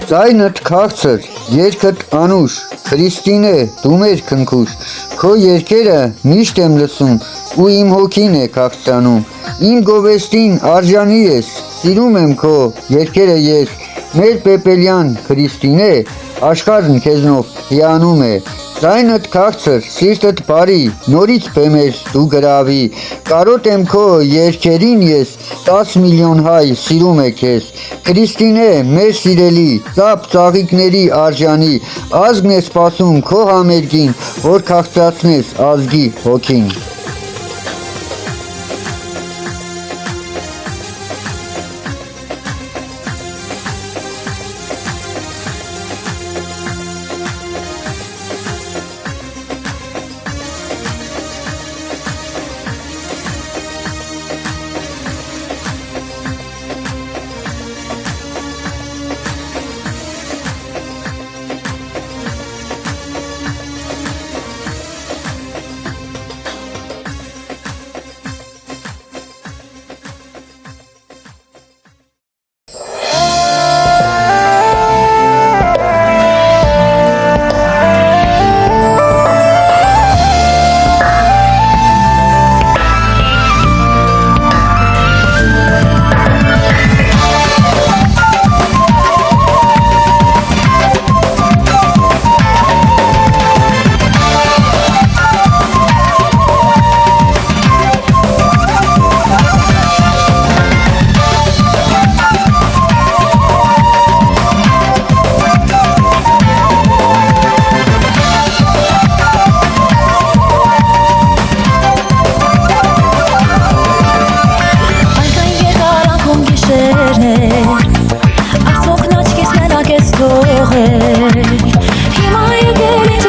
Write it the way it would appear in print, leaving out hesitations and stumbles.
Ձայնդ քաղցր, երգդ անուշ, Քրիստինե, դու մեր քնքուշ, քո երգերը միշտ եմ լսում ու իմ հոգին է քաղցրանում, իմ գովեստին արժանի ես, սիրում եմ քո երգերը ես, մեր Պեպելյան Քրիստինե, աշխարհն քեզնով հիանում է, ձայնդ քաղցր, սիրտդ բարի, նորից բեմես դու գրավի, կարոտ եմ քո երգերին ես, 10 միլիոն հայ սիրում է քեզ, Քրիստինե, մեր սիրելի, ծափ ծաղիկների արժանի, ազգն է սպասում քո համերգին, որ քաղցրացնես ազգի հոգին։ Հիմա եկել ինձ